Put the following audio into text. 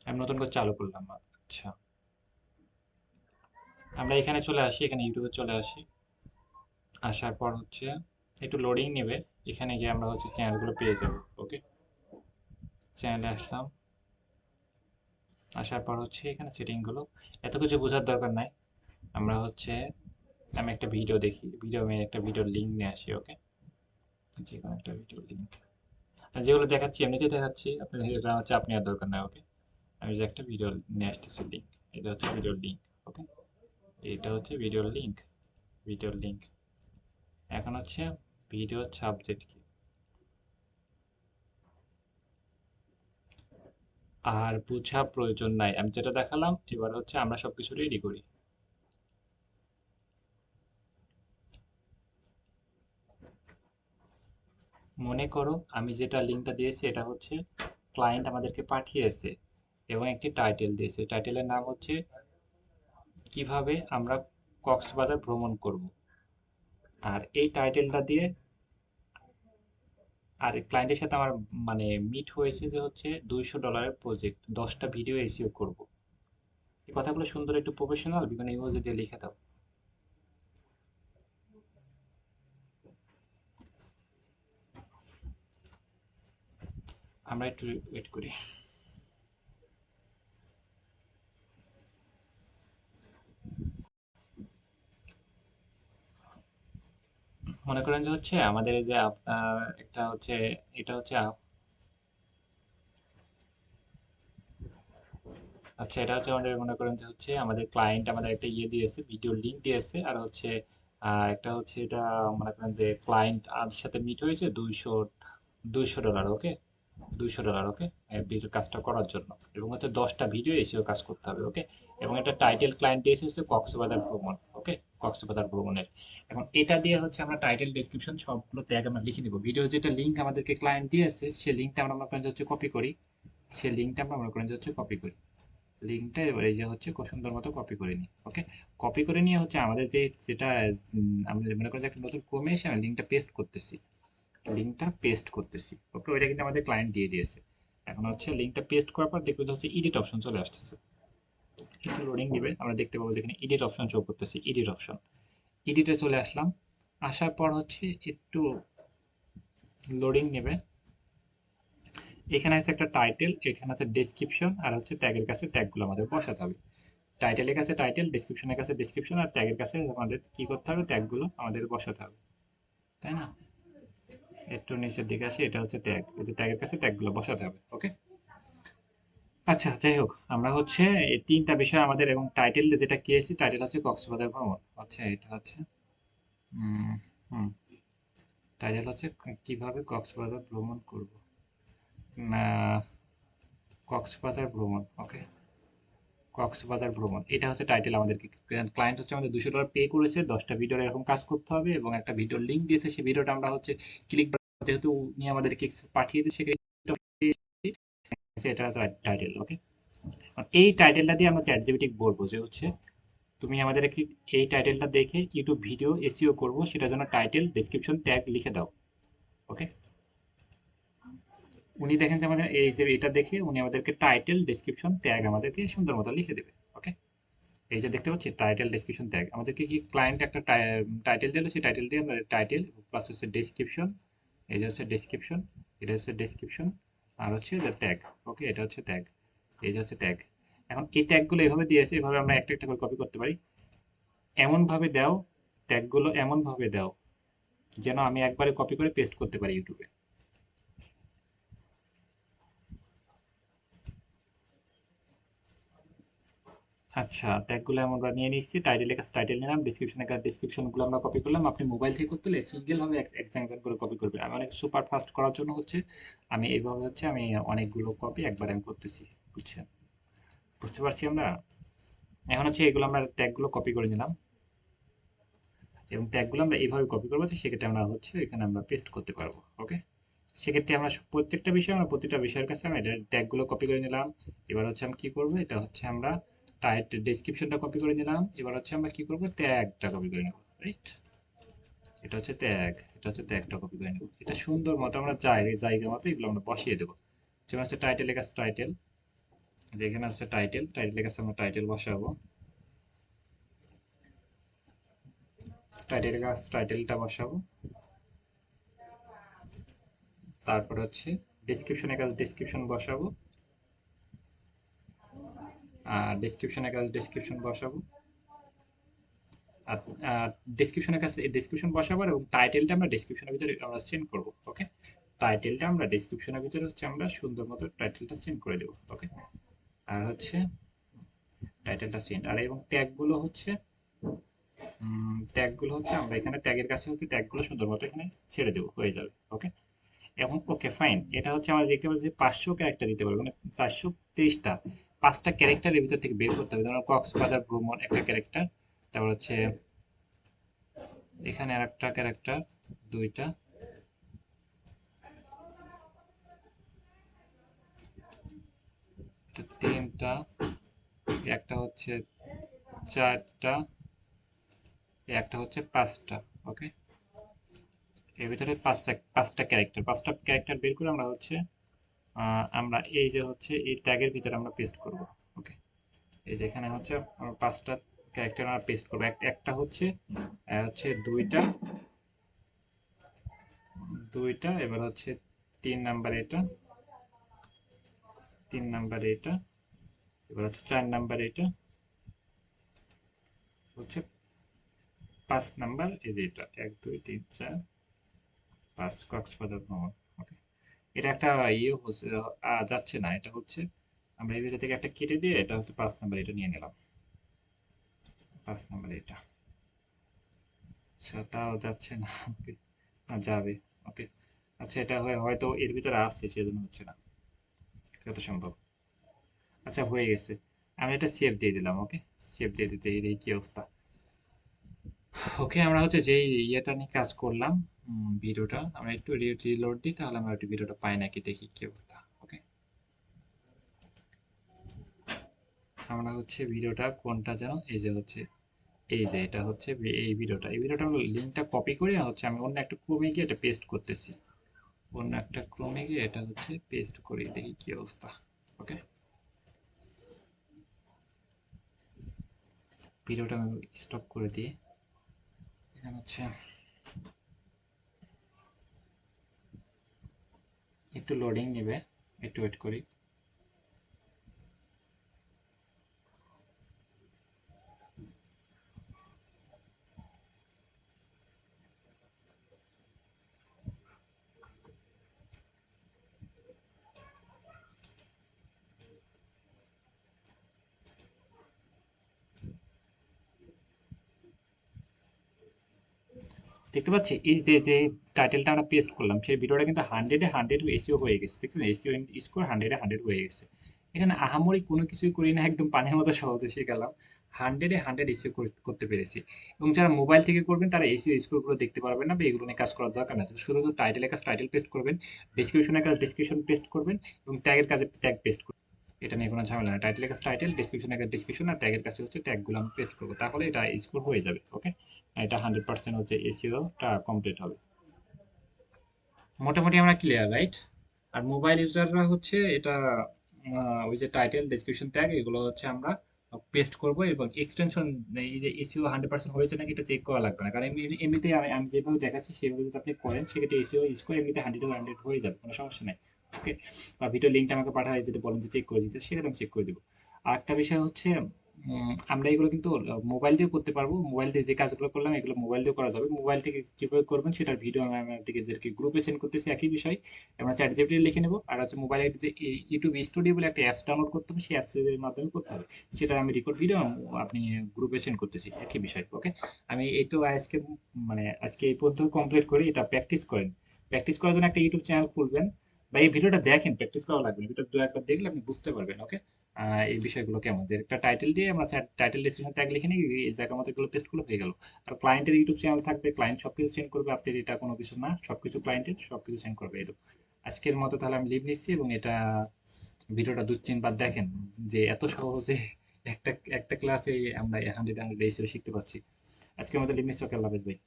আমি নতুন করে চালু করলাম। আচ্ছা, আমরা এখানে চলে আসি, এখানে ইউটিউবে চলে আসি। আসার পর হচ্ছে একটু লোডিং নেবে। এখানে গিয়ে আমরা হচ্ছে চ্যানেলগুলো পেয়ে যাব। ওকে, চ্যানেলে আসলাম। আসার পর হচ্ছে এখানে সেটিংগুলো, এত কিছু বোঝার দরকার নাই। আমরা হচ্ছে, আমি একটা ভিডিও দেখি, আমি একটা ভিডিওর লিঙ্ক নিয়ে আসি। ওকে, যে কোনো একটা ভিডিওর লিঙ্ক। আর যেগুলো দেখাচ্ছি এমনিতেই দেখাচ্ছি, আপনার এটা হচ্ছে আপনি আর দরকার নাই। ওকে, আমি যে একটা ভিডিও নিয়ে আসতেছি লিঙ্ক, এটা হচ্ছে ভিডিওর লিঙ্ক। ওকে, এটা হচ্ছে ভিডিওর লিঙ্ক, ভিডিওর লিঙ্ক। এখন হচ্ছে ভিডিওর সাবজেক্ট কি, আর বোঝা প্রয়োজন নাই, আমি যেটা দেখালাম। এবার হচ্ছে আমরা সবকিছু রেডি করি। মনে করো আমি যেটা লিঙ্কটা দিয়েছি এটা হচ্ছে ক্লায়েন্ট আমাদেরকে পাঠিয়েছে, এবং একটি টাইটেল দিয়েছে। টাইটেলের নাম হচ্ছে কিভাবে আমরা কক্সবাজার ভ্রমণ করব। আর এই টাইটেলটা দিয়ে, আর ক্লায়েন্টের সাথে আমার মানে মিট হয়েছে যে হচ্ছে $200 প্রজেক্ট, 10টা ভিডিও এসিও করব। এই কথাগুলো সুন্দর একটু প্রফেশনাল বিভিন্ন ইমোজি দিয়ে লিখে দাও। আমরা একটু ওয়েট করি। মনে করেন যে হচ্ছে আমাদের এই যে আপনার একটা হচ্ছে, এটা হচ্ছে আচ্ছা, এটা হচ্ছে আমাদের, মনে করেন যে হচ্ছে আমাদের ক্লায়েন্ট আমাদের একটা ইয়ে দিয়েছে, ভিডিও লিংক দিয়েছে। আর হচ্ছে একটা হচ্ছে এটা, মনে করেন যে ক্লায়েন্ট আর সাথে মিট হয়েছে 200 $200। ওকে, $200। ওকে, ভিডিও কাজটা করার জন্য। এবং হচ্ছে 10টা ভিডিও এসেও কাজ করতে হবে। ওকে, এবং একটা টাইটেল ক্লায়েন্ট দিয়েছে হচ্ছে কক্সবাজার ভ্রমণ। ওকে, কক্সবাজার ভ্রমণের। এখন এটা দিয়ে হচ্ছে আমরা টাইটেল ডেসক্রিপশন সবগুলো ট্যাগ আমরা লিখে দিব। ভিডিও যেটা লিঙ্ক আমাদেরকে ক্লায়েন্ট দিয়েছে, সেই লিঙ্কটা আমরা মনে করেন যে হচ্ছে কপি করি। সেই লিঙ্কটা আমরা মনে করেন যে হচ্ছে কপি করি। লিঙ্কটা এবার এই যে হচ্ছে সুন্দর মতো কপি করে নিই। ওকে, কপি করে নিয়ে হচ্ছে আমাদের যে যেটা আমরা মনে করি যে একটা নতুন ক্রমে এসে আমি লিঙ্কটা পেস্ট করতেছি, লিঙ্কটা পেস্ট করতেছি। ওকে, ওইটা কিন্তু আমাদের ক্লায়েন্ট দিয়ে দিয়েছে। এখন হচ্ছে লিঙ্কটা পেস্ট করার পর দেখবে যে হচ্ছে এডিট অপশন চলে আসতেছে। একটু লোডিং দিবে, আমরা দেখতে পাবো যেখানে এডিট অপশন শো করতেছি, এডিট অপশন। এডিটে চলে আসলাম। আসার পর হচ্ছে একটু লোডিং নেবে। এখানে আছে একটা টাইটেল, এখানে আছে ডেসক্রিপশন, আর হচ্ছে ট্যাগের কাছে ট্যাগগুলো আমাদের বসাতে হবে। টাইটেলের কাছে টাইটেল, ডেসক্রিপশনের কাছে ডেসক্রিপশন, আর ট্যাগের কাছে আমাদের কি করতে হবে, ট্যাগগুলো আমাদের বসাতে হবে, তাই না? একটু নিচের দিকে আসি, এটা হচ্ছে ট্যাগ, এই যে ট্যাগের কাছে ট্যাগগুলো বসাতে হবে। ওকে, আচ্ছা যাই হোক, আমরা হচ্ছে এই তিনটা বিষয় আমাদের, এবং টাইটেল যেটা কিয়েছি, টাইটেল হচ্ছে কক্সবাজার ভ্রমণ। আচ্ছা, এটা হচ্ছে হুম হুম টাইটেল হচ্ছে কিভাবে কক্সবাজার ভ্রমণ করব, না, কক্সবাজার ভ্রমণ। ওকে, কক্সবাজার ভ্রমণ, এটা হচ্ছে টাইটেল। আমাদেরকে ক্লায়েন্ট হচ্ছে আমাদের $200 পে করেছে, 10টা ভিডিওর এরকম কাজ করতে হবে, এবং একটা ভিডিওর লিঙ্ক দিয়েছে। সেই ভিডিওটা আমরা হচ্ছে ক্লিক, যেহেতু উনি আমাদেরকে পাঠিয়ে দিয়েছে, এটা হচ্ছে টাইটেল। ওকে, এই টাইটেলটা দিয়ে আমরা চ্যাট জিপিটি বলবো যে হচ্ছে তুমি আমাদের এই টাইটেলটা দেখে ইউটিউব ভিডিও এসইও করব, সেটার জন্য টাইটেল ডেসক্রিপশন ট্যাগ লিখে দাও। ওকে, উনি দেখেন যে আমাদের এই যে এটা দেখে উনি আমাদেরকে টাইটেল ডেসক্রিপশন ট্যাগ আমাদেরকে সুন্দর মতো লিখে দেবে। ওকে, এই যে দেখতে পাচ্ছি টাইটেল ডেসক্রিপশন ট্যাগ, আমাদেরকে কি ক্লায়েন্ট একটা টাইটেল দিল, সেই টাইটেল দিয়ে আমরা টাইটেল প্লাস হচ্ছে ডেসক্রিপশন, এই যে হচ্ছে ডেসক্রিপশন, এটা হচ্ছে ডেসক্রিপশন, আর হচ্ছে যে ট্যাগ। ওকে, এটা হচ্ছে ট্যাগ, এই যে হচ্ছে ট্যাগ। এখন এই ট্যাগগুলো এভাবে দিয়েছে, এভাবে আমরা একটা একটা করে কপি করতে পারি। এমন ভাবে দাও, ট্যাগগুলো এমন ভাবে দাও যেন আমি একবারে কপি করে পেস্ট করতে পারি ইউটিউবে। আচ্ছা, ট্যাগগুলো আমরা নিয়ে নিচ্ছি। টাইটেলের কাছে টাইটেল নিলাম, ডেসক্রিপশনের কাছে ডেসক্রিপশনগুলো আমরা কপি করলাম। আপনি মোবাইল থেকে করতে হলে সিঙ্গেল ভাবে একজন একজন করে কপি করবেন। আমি অনেক সুপার ফাস্ট করার জন্য হচ্ছে আমি এইভাবে হচ্ছে আমি অনেকগুলো কপি একবার আমি করতেছি। বুঝছেন, বুঝতে পারছি আমরা। এখন হচ্ছে এগুলো আমরা ট্যাগগুলো কপি করে নিলাম, এবং ট্যাগগুলো আমরা এইভাবে কপি করবো যে সেক্ষেত্রে আমরা হচ্ছে এখানে আমরা পেস্ট করতে পারবো। ওকে, সেক্ষেত্রে আমরা প্রত্যেকটা বিষয়, আমরা প্রতিটা বিষয়ের কাছে আমরা এটা ট্যাগগুলো কপি করে নিলাম। এবার হচ্ছে আমি কি করবো, এটা হচ্ছে আমরা ডেসক্রিপশনটা কপি করে নিলাম। এবার হচ্ছে আমরা কি করবো, ট্যাগটা কপি করে নেবো। রাইট, এটা হচ্ছে ট্যাগ, এটা হচ্ছে ট্যাগটা কপি করে নেবো। এটা সুন্দর মতো আমরা জায়গা জায়গা মতো এগুলো আমরা বসিয়ে দেবো। যেমন হচ্ছে টাইটেলের কাছে টাইটেল, যেখানে আছে টাইটেল, টাইটেলের কাছে আমরা টাইটেল বসাবো, টাইটেলের কাছে টাইটেলটা বসাবো। তারপর হচ্ছে ডেসক্রিপশনের কাছে ডেসক্রিপশন বসাবো, আর ডেসক্রিপশনের কাছে ডেসক্রিপশন বসাবো। আর ডেসক্রিপশনের কাছে ডেসক্রিপশন বসাবো, এবং টাইটেলটা আমরা ডেসক্রিপশনের ভিতরে আমরা সেন্ড করব। ওকে, টাইটেলটা আমরা ডেসক্রিপশনের ভিতরে হচ্ছে আমরা সুন্দর মতো টাইটেলটা সেন্ড করে দেবো। ওকে, আর হচ্ছে টাইটেলটা সেন্ড, আর এবং ট্যাগগুলো হচ্ছে আমরা এখানে ট্যাগের কাছে হচ্ছে ট্যাগগুলো সুন্দর মতো এখানে ছেড়ে দেবো, হয়ে যাবে। ওকে, এখন ওকে ফাইন, এটা হচ্ছে আমরা দেখতে পাচ্ছি 500 ক্যারেক্টার দিতে পারবো, মানে 423টা, 5টা ক্যারেক্টার এর ভিতর থেকে বের করতে হবে। ধরুন কক্সবাজার ভ্রমণ একটা ক্যারেক্টার, তারপর হচ্ছে এখানে আর একটা ক্যারেক্টার, দুইটা, তিনটা, একটা হচ্ছে চারটা, একটা হচ্ছে পাঁচটা। ওকে, এর ভিতরে পাঁচটা ক্যারেক্টার, বের করে আমরা হচ্ছে আমরা এই যে হচ্ছে এই ট্যাগের ভিতরে আমরা পেস্ট করব। ওকে, এই যে এখানে হচ্ছে আমরা 5টা ক্যারেক্টার আমরা পেস্ট করবো। একটা হচ্ছে হচ্ছে দুইটা, এবার হচ্ছে 3 নাম্বার এটা, 3 নাম্বার এটা, এবার হচ্ছে 4 নাম্বার এটা, হচ্ছে 5 নাম্বার, এই যে এটা 1 2 3 4 5 কক্সবাজার ভ্রমণ। ওকে, এটা একটা হচ্ছে যাচ্ছে না, এটা হচ্ছে আমরা এই ভিতর থেকে একটা কেটে দিয়ে এটা হচ্ছে 5 নাম্বার এটা নিয়ে নিলাম, 5 নাম্বার এটা, আচ্ছা তাও যাচ্ছে না। ওকে, যাবে। ওকে, আচ্ছা এটা হয়তো এর ভিতরে আসছে সেজন্য হচ্ছে না, কত সম্ভব। আচ্ছা হয়ে গেছে, আমি এটা সেভ দিয়ে দিলাম। ওকে, সেভ দিয়ে দিতে এই কি অবস্থা। ওকে, আমরা হচ্ছে যেই ইয়েটা নিয়ে কাজ করলাম, ভিডিওটা আমরা একটু রিলোড দিই, তাহলে আমরা একটু ভিডিওটা পাই নাকি দেখি কি অবস্থা। ওকে, আমরা হচ্ছে ভিডিওটা কোনটা যেন, এই যে হচ্ছে এই যে এটা হচ্ছে এই ভিডিওটা আমরা লিঙ্কটা কপি করে হচ্ছে আমি অন্য একটা ক্রোমে গিয়ে এটা পেস্ট করতেছি, অন্য একটা ক্রোমে গিয়ে এটা হচ্ছে পেস্ট করি, দেখি কি অবস্থা। ওকে, ভিডিওটা আমি স্টপ করে দিই, এখানে হচ্ছে একটু লোডিং নেবে, একটু ওয়েট করি। দেখতে পাচ্ছি এই যে যে টাইটেলটা আমরা পেস্ট করলাম, সেই ভিডিওটা কিন্তু 100-এ 100 এসিও হয়ে গেছে, দেখছেন এসিও স্কোর 100-এ 100 হয়ে গেছে। এখানে আহামরি কোনো কিছুই করি না, একদম পানির মতো সহজে শিখালাম, 100-এ 100 এসিও করতে পেরেছি। এবং যারা মোবাইল থেকে করবেন তারা এসিও স্কোরগুলো দেখতে পারবেন না, বা এগুলো নিয়ে কাজ করার দরকার না, শুধু টাইটেলের কাজ টাইটেল পেস্ট করবেন, ডেসক্রিপশনের কাজ ডেসক্রিপশন পেস্ট করবেন, এবং ট্যাগের কাজে ট্যাগ পেস্ট করবেন। এটা নিয়ে কোনো ঝামেলা না, টাইটেলের কাছে টাইটেল, ডেসক্রিপশনের কাছে ডেসক্রিপশন, আর ট্যাগের কাছে হচ্ছে ট্যাগগুলো আমি পেস্ট করবো, তাহলে এটা স্কোর হয়ে যাবে। ওকে, এটা 100% হচ্ছে এসইওটা কমপ্লিট হবে। মোটামুটি আমরা ক্লিয়ার, রাইট? আর মোবাইল ইউজাররা হচ্ছে এটা ওই যে টাইটেল ডেসক্রিপশন ট্যাগ এগুলো হচ্ছে আমরা পেস্ট করব, এবং এক্সটেনশন এই যে এসইও 100% হয়েছে নাকি এটা চেক করা লাগবে না, কারণ এমনিতে আমি যেভাবে দেখাচ্ছি সেভাবে যদি আপনি করেন সেক্ষেত্রে এসইও স্কোর এমনিতে 100-100 হয়ে যাবে, কোনো সমস্যা নেই। ওকে, বা ভিডিও লিঙ্কটা আমাকে পাঠায় যদি বলেন যে চেক করে দিতে, সেক্ষেত্রে আমি চেক করে দেবো। আর একটা বিষয় হচ্ছে আমরা এগুলো কিন্তু মোবাইল দিয়েও করতে পারবো, মোবাইল দিয়ে যে কাজগুলো করলাম এগুলো মোবাইল দিয়ে করা যাবে। মোবাইল থেকে কিভাবে করবেন সেটার ভিডিও আমি আপনাদেরকে গ্রুপে সেন্ড করতেছি, একই বিষয় আমরা চ্যাট জিপিটি লিখে নেবো, আর হচ্ছে মোবাইলে যে ইউটিউব স্টুডিও বলে একটা অ্যাপস ডাউনলোড করতে হবে, সেই অ্যাপসের মাধ্যমে করতে হবে, সেটা আমি রেকর্ড ভিডিও আপনি গ্রুপে সেন্ড করতেছি, একই বিষয়। ওকে, আমি এই তো আজকে মানে আজকে এই পর্যন্ত কমপ্লিট করি, এটা প্র্যাকটিস করেন। প্র্যাকটিস করার জন্য একটা ইউটিউব চ্যানেল খুলবেন, বা এই ভিডিওটা দেখেন, প্র্যাকটিস করা লাগবে না, ভিডিও দু একবার দেখলে আপনি বুঝতে পারবেন। ওকে, এই বিষয়গুলো কেমন, যে একটা টাইটেল দিয়ে আমরা টাইটেল ডেসক্রিপশন ট্যাগ লিখে নিই, এই জায়গার মতো এগুলো পেস্ট করলে হয়ে গেল। আর ক্লায়েন্টের ইউটিউব চ্যানেল থাকবে, ক্লায়েন্ট সবকিছু সেন্ড করবে, আপনার এটা কোনো কিছু না, সবকিছু ক্লায়েন্টের সবকিছু সেন্ড করবে। এই তো আজকের মতো তাহলে আমি লিভ নিচ্ছি, এবং এটা ভিডিওটা 2-3 বার দেখেন, যে এত সহজে একটা একটা ক্লাসে আমরা 100 রেসিও শিখতে পারছি। আজকের মতো লিভ নিচ্ছি, ওকে, আল্লাহ হাফেজ ভাই।